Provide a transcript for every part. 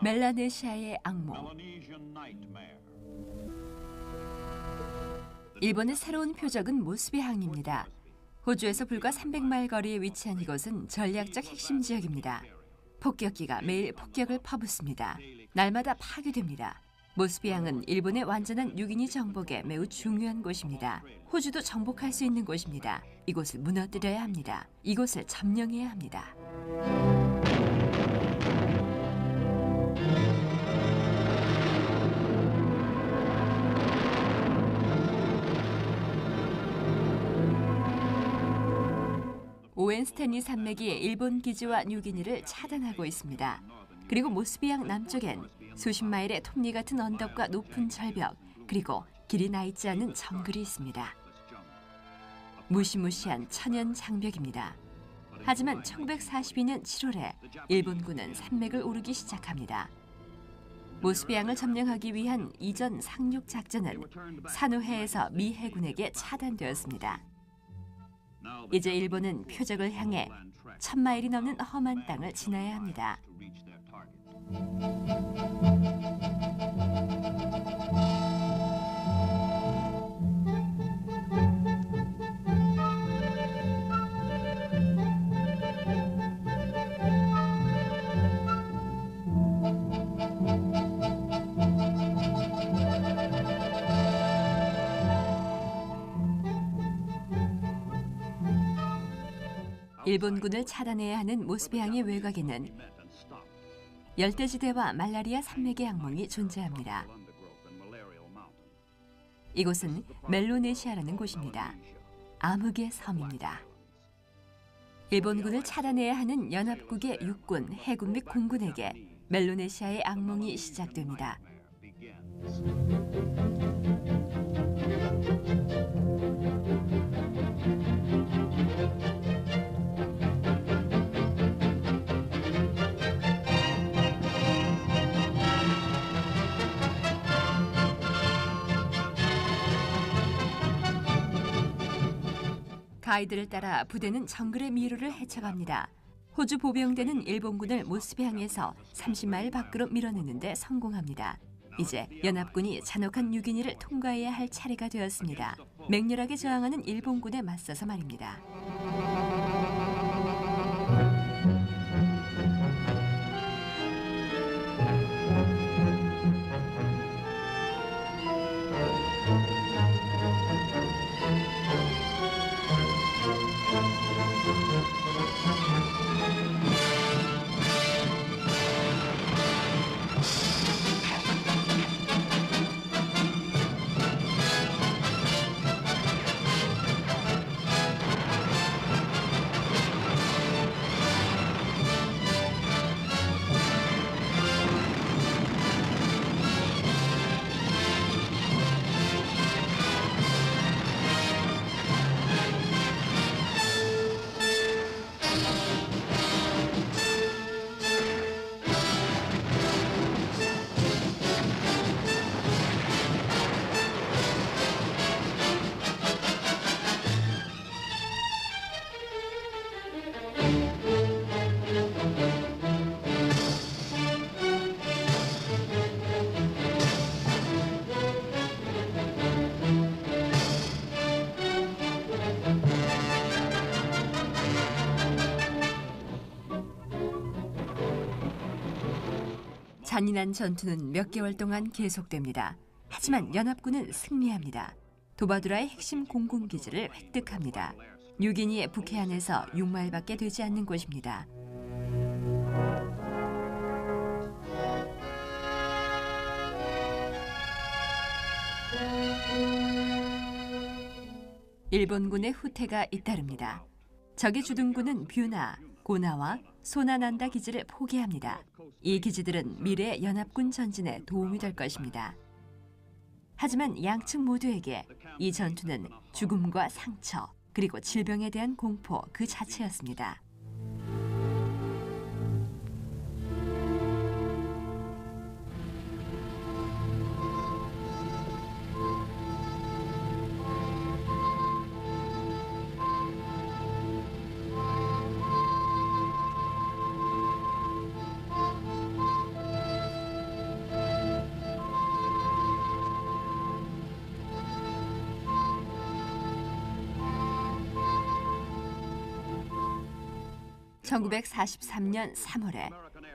멜라네시아의 악몽. 일본의 새로운 표적은 모스비항입니다. 호주에서 불과 300마일 거리에 위치한 이곳은 전략적 핵심 지역입니다. 폭격기가 매일 폭격을 퍼붓습니다. 날마다 파괴됩니다. 모스비항은 일본의 완전한 유기니 정복에 매우 중요한 곳입니다. 호주도 정복할 수 있는 곳입니다. 이곳을 무너뜨려야 합니다. 이곳을 점령해야 합니다. 오웬 스탠리 산맥이 일본 기지와 뉴기니를 차단하고 있습니다. 그리고 모스비항 남쪽엔 수십 마일의 톱니 같은 언덕과 높은 절벽, 그리고 길이 나 있지 않은 정글이 있습니다. 무시무시한 천연 장벽입니다. 하지만 1942년 7월에 일본군은 산맥을 오르기 시작합니다. 모스비항을 점령하기 위한 이전 상륙 작전은 산호해에서 미 해군에게 차단되었습니다. 이제 일본은 표적을 향해 1000마일이 넘는 험한 땅을 지나야 합니다. 일본군을 차단해야 하는 모스비항의 외곽에는 열대지대와 말라리아 산맥의 악몽이 존재합니다. 이곳은 멜로네시아라는 곳입니다. 암흑의 섬입니다. 일본군을 차단해야 하는 연합국의 육군, 해군 및 공군에게 멜로네시아의 악몽이 시작됩니다. 가이드를 따라 부대는 정글의 미로를 헤쳐갑니다. 호주 보병대는 일본군을 모스비항에서 30마일 밖으로 밀어내는데 성공합니다. 이제 연합군이 잔혹한 뉴기니를 통과해야 할 차례가 되었습니다. 맹렬하게 저항하는 일본군에 맞서서 말입니다. 잔인한 전투는 몇 개월 동안 계속됩니다. 하지만 연합군은 승리합니다. 도바두라의 핵심 공군기지를 획득합니다. 뉴기니의 북해안에서 6마일밖에 되지 않는 곳입니다. 일본군의 후퇴가 잇따릅니다. 적의 주둔군은 뷰나, 고나와 소나난다 기지를 포기합니다. 이 기지들은 미래의 연합군 전진에 도움이 될 것입니다. 하지만 양측 모두에게 이 전투는 죽음과 상처, 그리고 질병에 대한 공포 그 자체였습니다. 1943년 3월에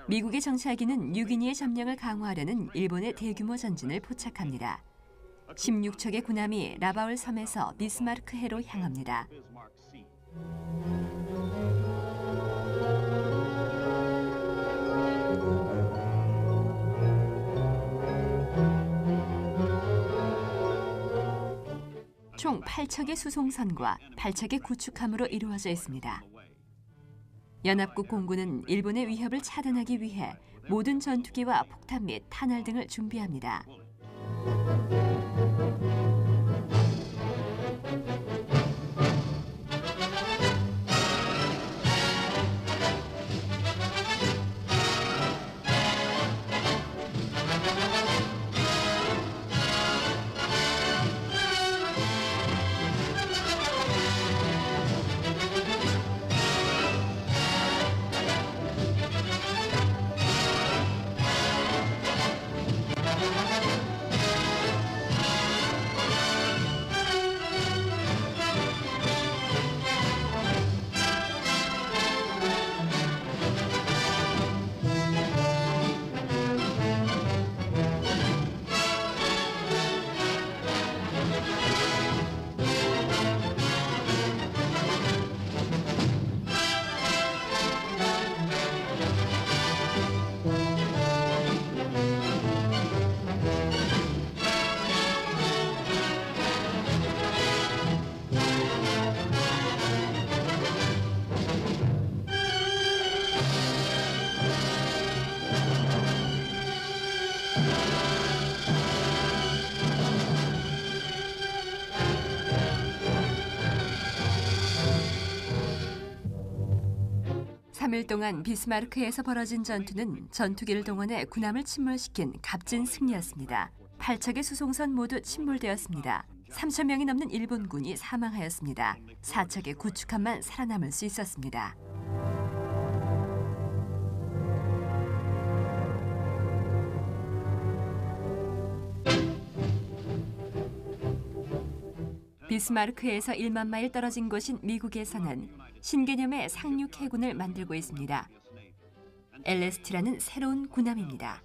미국의 정찰기는 뉴기니의 점령을 강화하려는 일본의 대규모 전진을 포착합니다. 16척의 군함이 라바울 섬에서 비스마르크 해로 향합니다. 총 8척의 수송선과 8척의 구축함으로 이루어져 있습니다. 연합국 공군은 일본의 위협을 차단하기 위해 모든 전투기와 폭탄 및 탄알 등을 준비합니다. 삼 일 동안 비스마르크에서 벌어진 전투는 전투기를 동원해 군함을 침몰시킨 값진 승리였습니다. 8척의 수송선 모두 침몰되었습니다. 3,000명이 넘는 일본군이 사망하였습니다. 4척의 구축함만 살아남을 수 있었습니다. 비스마르크에서 1만 마일 떨어진 곳인 미국에서는 신개념의 상륙 해군을 만들고 있습니다. LST라는 새로운 군함입니다.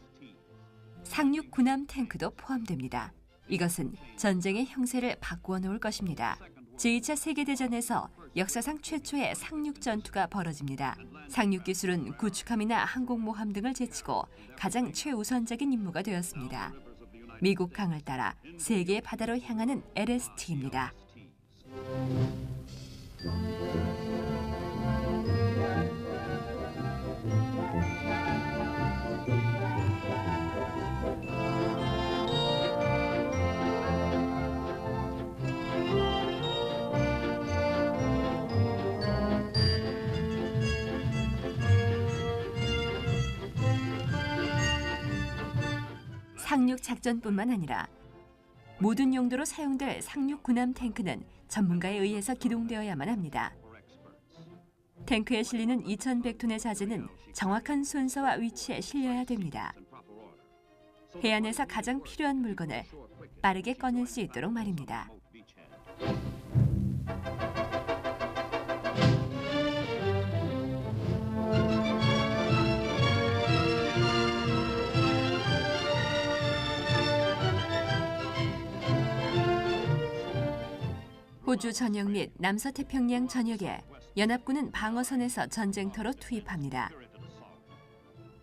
상륙 군함 탱크도 포함됩니다. 이것은 전쟁의 형세를 바꾸어 놓을 것입니다. 제2차 세계대전에서 역사상 최초의 상륙 전투가 벌어집니다. 상륙 기술은 구축함이나 항공모함 등을 제치고 가장 최우선적인 임무가 되었습니다. 미국 강을 따라 세계의 바다로 향하는 LST입니다. 상륙 작전뿐만 아니라 모든 용도로 사용될 상륙 군함 탱크는 전문가에 의해서 기동되어야만 합니다. 탱크에 실리는 2,100톤의 자재는 정확한 순서와 위치에 실려야 됩니다. 해안에서 가장 필요한 물건을 빠르게 꺼낼 수 있도록 말입니다. 호주 전역 및 남서태평양 전역에 연합군은 방어선에서 전쟁터로 투입합니다.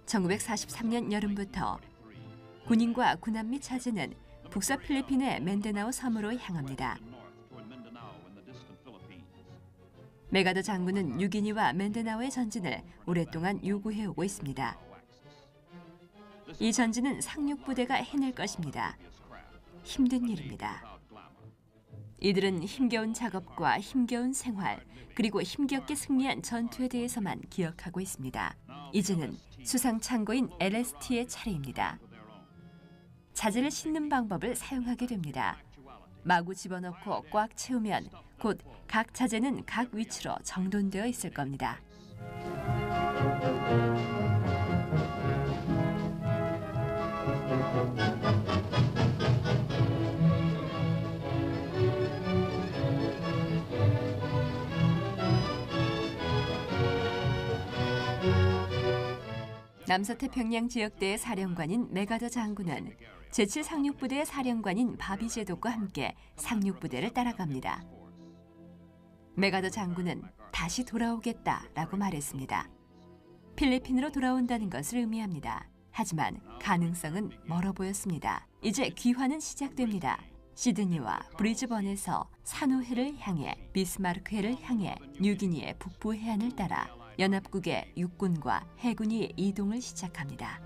1943년 여름부터 군인과 군함 및 자재는 북서 필리핀의 맨다나오 섬으로 향합니다. 메가더 장군은 뉴기니와 맨다나오의 전진을 오랫동안 요구해오고 있습니다. 이 전진은 상륙부대가 해낼 것입니다. 힘든 일입니다. 이들은 힘겨운 작업과 힘겨운 생활, 그리고 힘겹게 승리한 전투에 대해서만 기억하고 있습니다. 이제는 수상 창고인 LST의 차례입니다. 자재를 싣는 방법을 사용하게 됩니다. 마구 집어넣고 꽉 채우면 곧 각 자재는 각 위치로 정돈되어 있을 겁니다. 남서태평양 지역대의 사령관인 메가더 장군은 제7 상륙부대의 사령관인 바비 제독과 함께 상륙부대를 따라갑니다. 메가더 장군은 다시 돌아오겠다라고 말했습니다. 필리핀으로 돌아온다는 것을 의미합니다. 하지만 가능성은 멀어 보였습니다. 이제 귀환은 시작됩니다. 시드니와 브리즈번에서 산호해를 향해 비스마르크해를 향해 뉴기니의 북부 해안을 따라 연합국의 육군과 해군이 이동을 시작합니다.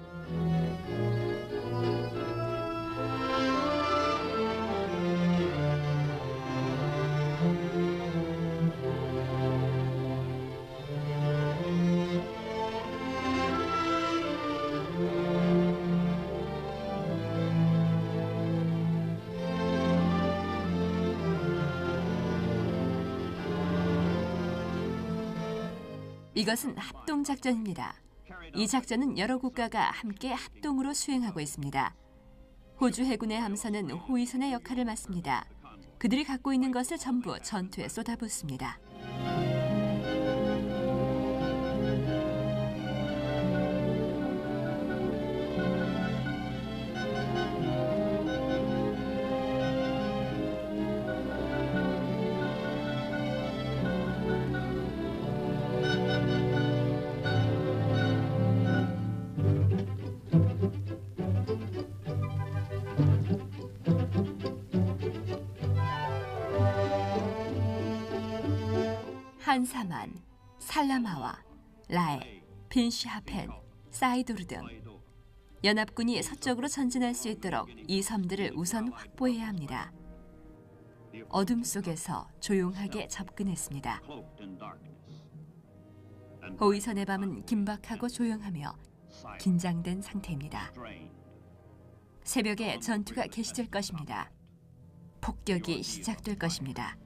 이것은 합동작전입니다. 이 작전은 여러 국가가 함께 합동으로 수행하고 있습니다. 호주 해군의 함선은 호위선의 역할을 맡습니다. 그들이 갖고 있는 것을 전부 전투에 쏟아붓습니다. 한사만, 살라마와, 라에, 빈시하펜, 사이도르 등 연합군이 서쪽으로 전진할 수 있도록 이 섬들을 우선 확보해야 합니다. 어둠 속에서 조용하게 접근했습니다. 호위선의 밤은 긴박하고 조용하며 긴장된 상태입니다. 새벽에 전투가 개시될 것입니다. 폭격이 시작될 것입니다.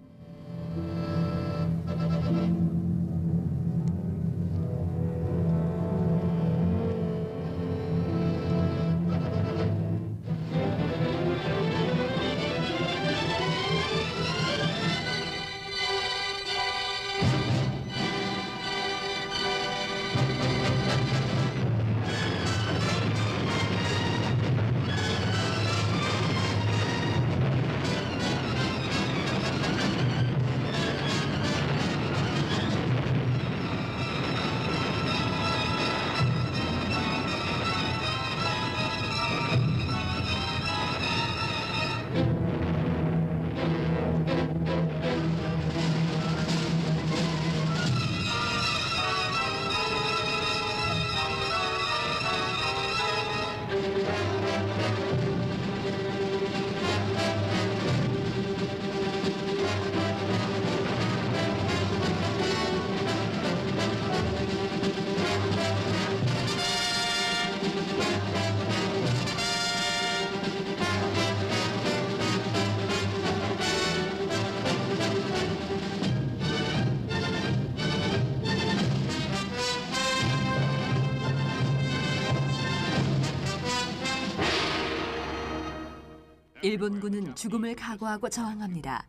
일본군은 죽음을 각오하고 저항합니다.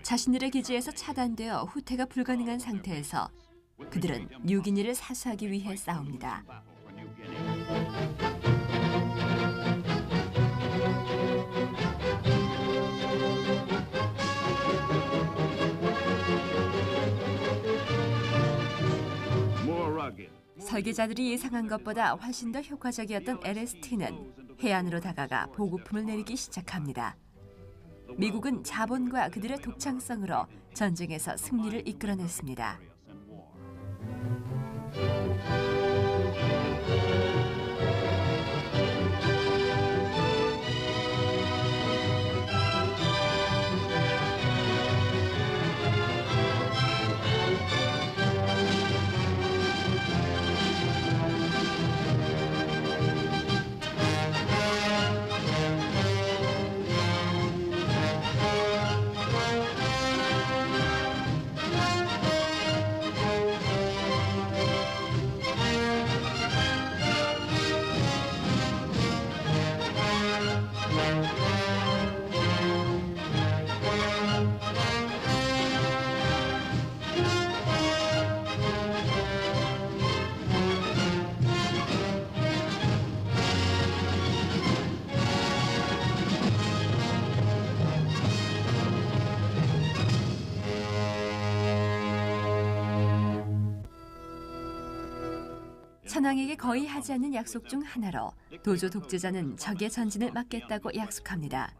자신들의 기지에서 차단되어 후퇴가 불가능한 상태에서 그들은 뉴기니를 사수하기 위해 싸웁니다. 설계자들이 예상한 것보다 훨씬 더 효과적이었던 LST는 해안으로 다가가 보급품을 내리기 시작합니다. 미국은 자본과 그들의 독창성으로 전쟁에서 승리를 이끌어냈습니다. 천황에게 거의 하지 않는 약속 중 하나로 도조 독재자는 적의 전진을 막겠다고 약속합니다.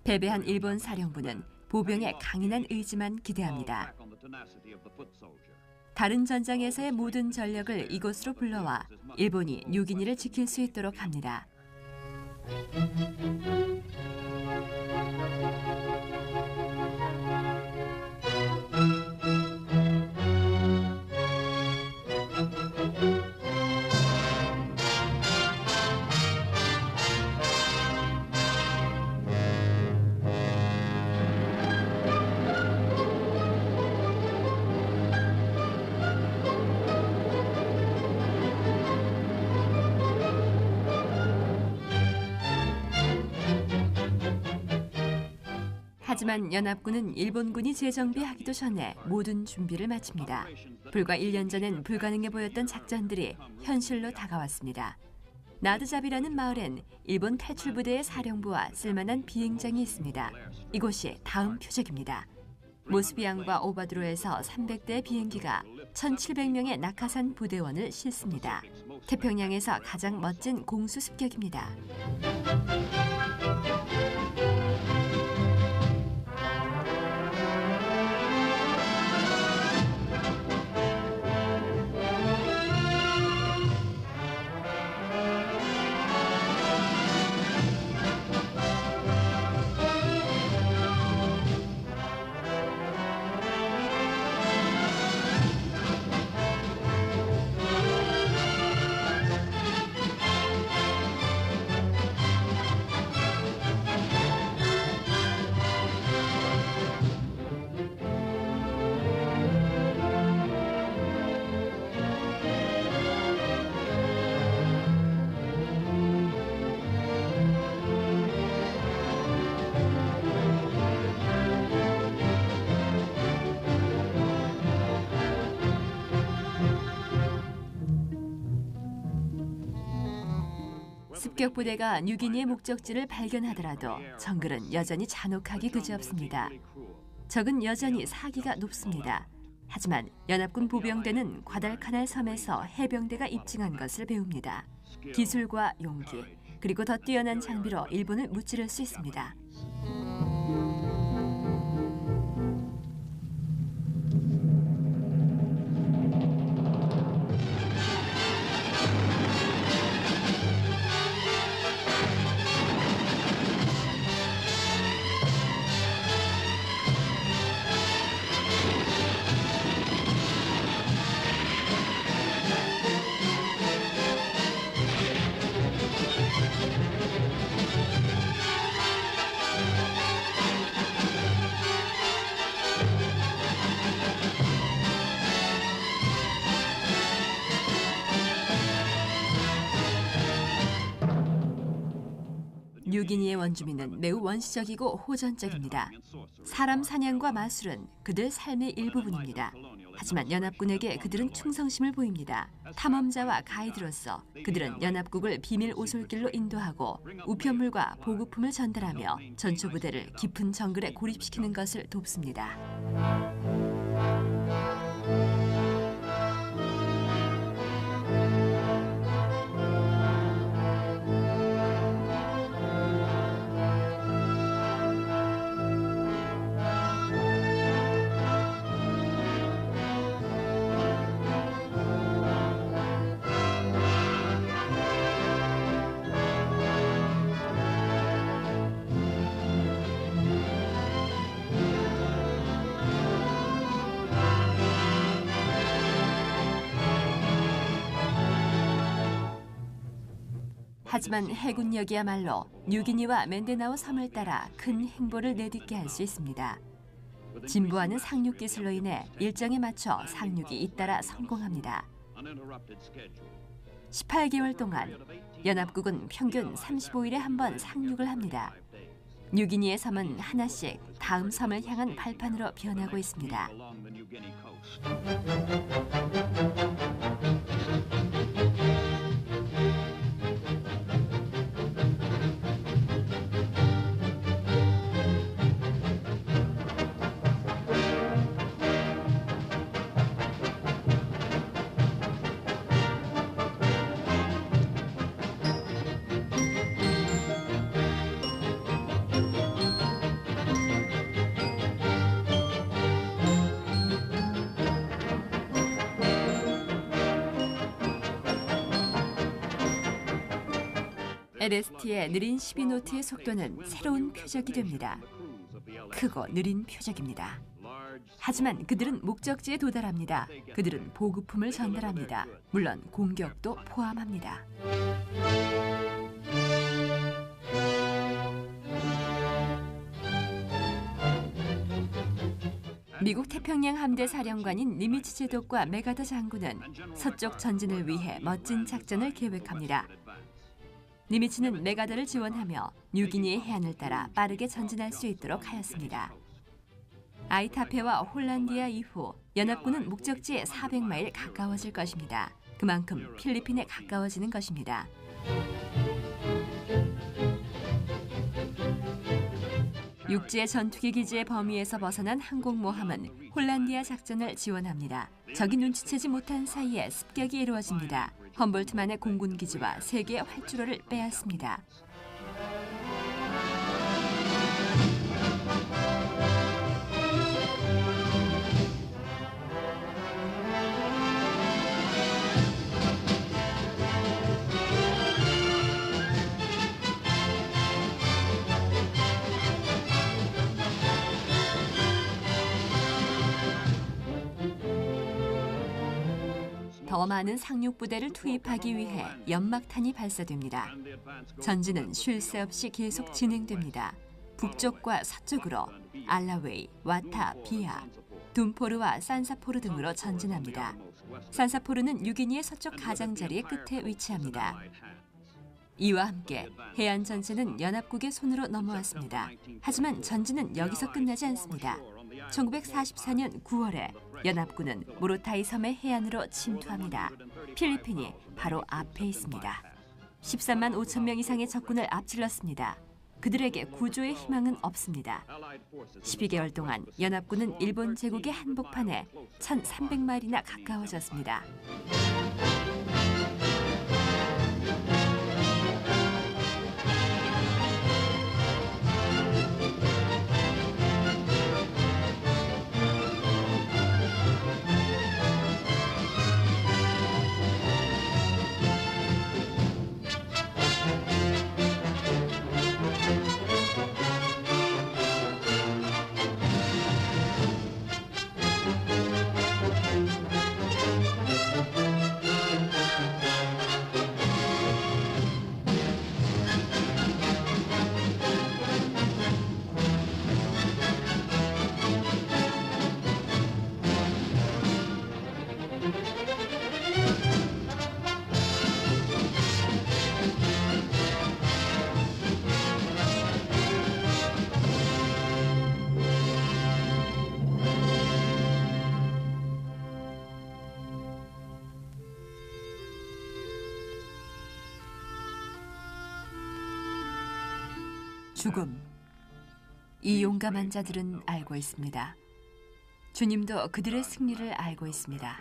패배한 일본 사령부는 보병의 강인한 의지만 기대합니다. 다른 전장에서의 모든 전력을 이곳으로 불러와 일본이 뉴기니를 지킬 수 있도록 합니다. 하지만 연합군은 일본군이 재정비하기도 전에 모든 준비를 마칩니다. 불과 1년 전엔 불가능해 보였던 작전들이 현실로 다가왔습니다. 나드잡이라는 마을엔 일본 탈출부대의 사령부와 쓸만한 비행장이 있습니다. 이곳이 다음 표적입니다. 모스비앙과 오바드로에서 300대의 비행기가 1,700명의 낙하산 부대원을 싣습니다. 태평양에서 가장 멋진 공수 습격입니다. 습격부대가 뉴기니의 목적지를 발견하더라도 정글은 여전히 잔혹하기 그지없습니다. 적은 여전히 사기가 높습니다. 하지만 연합군 보병대는 과달카날 섬에서 해병대가 입증한 것을 배웁니다. 기술과 용기, 그리고 더 뛰어난 장비로 일본을 무찌를 수 있습니다. 뉴기니의 원주민은 매우 원시적이고 호전적입니다. 사람 사냥과 마술은 그들 삶의 일부분입니다. 하지만 연합군에게 그들은 충성심을 보입니다. 탐험자와 가이드로서 그들은 연합국을 비밀 오솔길로 인도하고 우편물과 보급품을 전달하며 전초부대를 깊은 정글에 고립시키는 것을 돕습니다. 하지만 해군력이야말로 뉴기니와 맨데나우 섬을 따라 큰 행보를 내딛게 할 수 있습니다. 진보하는 상륙 기술로 인해 일정에 맞춰 상륙이 잇따라 성공합니다. 18개월 동안 연합국은 평균 35일에 한 번 상륙을 합니다. 뉴기니의 섬은 하나씩 다음 섬을 향한 발판으로 변하고 있습니다. LST의 느린 12노트의 속도는 새로운 표적이 됩니다. 크고 느린 표적입니다. 하지만 그들은 목적지에 도달합니다. 그들은 보급품을 전달합니다. 물론 공격도 포함합니다. 미국 태평양 함대 사령관인 니미츠 제독과 메가더 장군은 서쪽 전진을 위해 멋진 작전을 계획합니다. 니미츠는 메가더를 지원하며 뉴기니의 해안을 따라 빠르게 전진할 수 있도록 하였습니다. 아이타페와 홀란디아 이후 연합군은 목적지에 400마일 가까워질 것입니다. 그만큼 필리핀에 가까워지는 것입니다. 육지의 전투기 기지의 범위에서 벗어난 항공모함은 홀란디아 작전을 지원합니다. 적이 눈치채지 못한 사이에 습격이 이루어집니다. 험볼트만의 공군 기지와 3개의 활주로를 빼앗습니다. 더 많은 상륙부대를 투입하기 위해 연막탄이 발사됩니다. 전진은 쉴 새 없이 계속 진행됩니다. 북쪽과 서쪽으로 알라웨이, 와타, 비아, 둠포르와 산사포르 등으로 전진합니다. 산사포르는 뉴기니의 서쪽 가장자리의 끝에 위치합니다. 이와 함께 해안 전체는 연합국의 손으로 넘어왔습니다. 하지만 전진은 여기서 끝나지 않습니다. 1944년 9월에 연합군은 모로타이 섬의 해안으로 침투합니다. 필리핀이 바로 앞에 있습니다. 13만 5천 명 이상의 적군을 앞질렀습니다. 그들에게 구조의 희망은 없습니다. 12개월 동안 연합군은 일본 제국의 한복판에 1,300마일이나 가까워졌습니다. 죽음. 이 용감한 자들은 알고 있습니다. 주님도 그들의 승리를 알고 있습니다.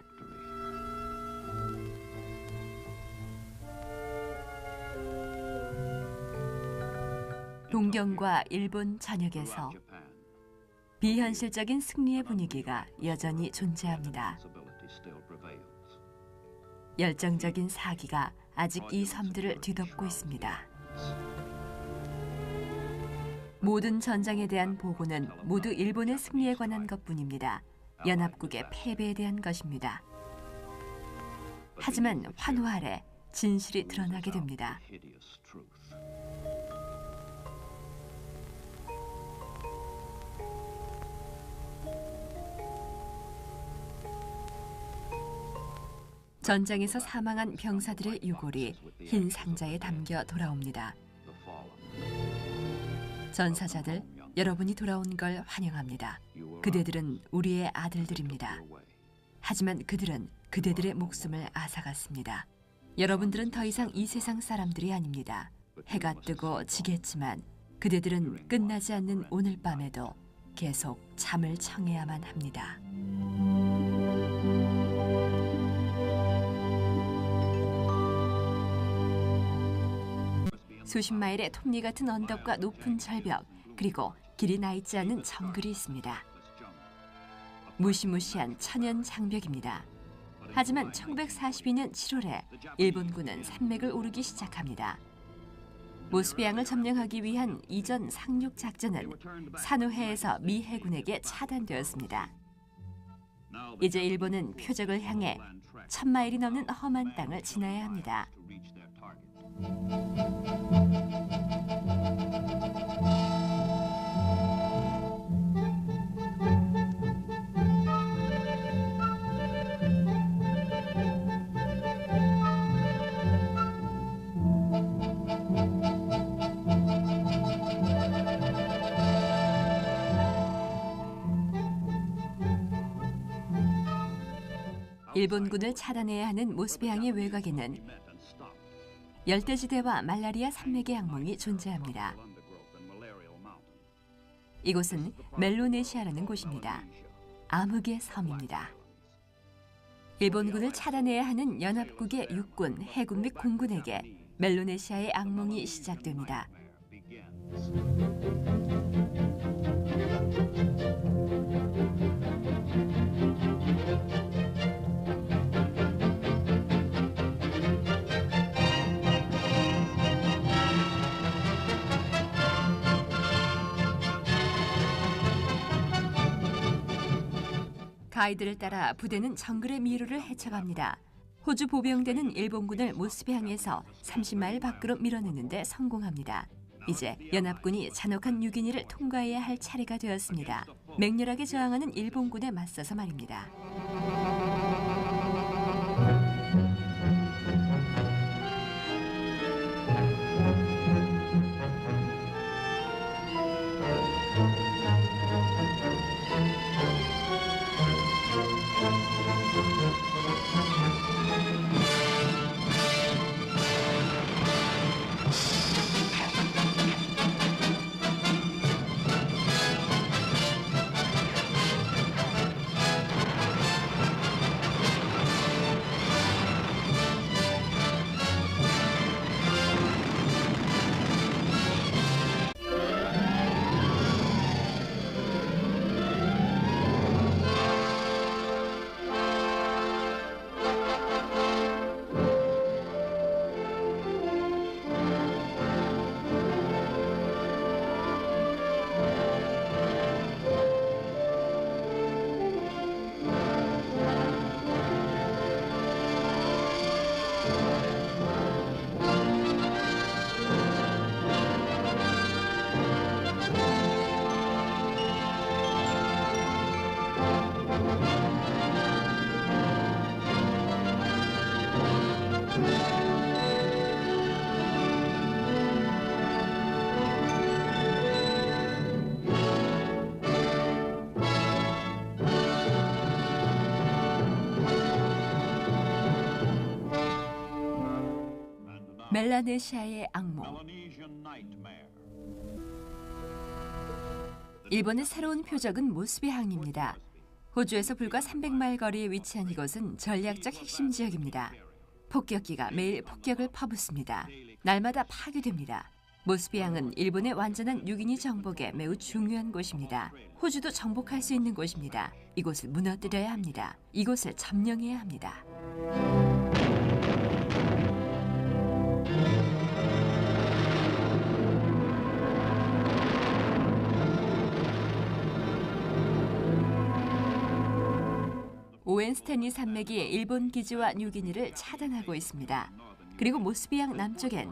동경과 일본 전역에서 비현실적인 승리의 분위기가 여전히 존재합니다. 열정적인 사기가 아직 이 섬들을 뒤덮고 있습니다. 모든 전장에 대한 보고는 모두 일본의 승리에 관한 것뿐입니다. 연합국의 패배에 대한 것입니다. 하지만 환호 아래 진실이 드러나게 됩니다. 전장에서 사망한 병사들의 유골이 흰 상자에 담겨 돌아옵니다. 전사자들, 여러분이 돌아온 걸 환영합니다. 그대들은 우리의 아들들입니다. 하지만 그들은 그대들의 목숨을 앗아갔습니다. 여러분들은 더 이상 이 세상 사람들이 아닙니다. 해가 뜨고 지겠지만 그대들은 끝나지 않는 오늘 밤에도 계속 잠을 청해야만 합니다. 수십 마일의 톱니 같은 언덕과 높은 절벽, 그리고 길이 나 있지 않은 정글이 있습니다. 무시무시한 천연 장벽입니다. 하지만 1942년 7월에 일본군은 산맥을 오르기 시작합니다. 모스베항을 점령하기 위한 이전 상륙 작전은 사누해에서 미 해군에게 차단되었습니다. 이제 일본은 표적을 향해 1000마일이 넘는 험한 땅을 지나야 합니다. 일본군을 차단해야 하는 모스베항의 외곽에는 열대지대와 말라리아 산맥의 악몽이 존재합니다. 이곳은 멜로네시아라는 곳입니다. 암흑의 섬입니다. 일본군을 차단해야 하는 연합국의 육군, 해군 및 공군에게 멜로네시아의 악몽이 시작됩니다. 가이드를 따라 부대는 정글의 미로를 헤쳐갑니다. 호주 보병대는 일본군을 모스베항에서 30마일 밖으로 밀어내는 데 성공합니다. 이제 연합군이 잔혹한 뉴기니를 통과해야 할 차례가 되었습니다. 맹렬하게 저항하는 일본군에 맞서서 말입니다. 멜라네시아의 악몽. 일본의 새로운 표적은 모스베항입니다. 호주에서 불과 300마일 거리에 위치한 이곳은 전략적 핵심 지역입니다. 폭격기가 매일 폭격을 퍼붓습니다. 날마다 파괴됩니다. 모스베항은 일본의 완전한 뉴기니 정복에 매우 중요한 곳입니다. 호주도 정복할 수 있는 곳입니다. 이곳을 무너뜨려야 합니다. 이곳을 점령해야 합니다. 오웬 스탠리 산맥이 일본 기지와 뉴기니를 차단하고 있습니다. 그리고 모스베항 남쪽엔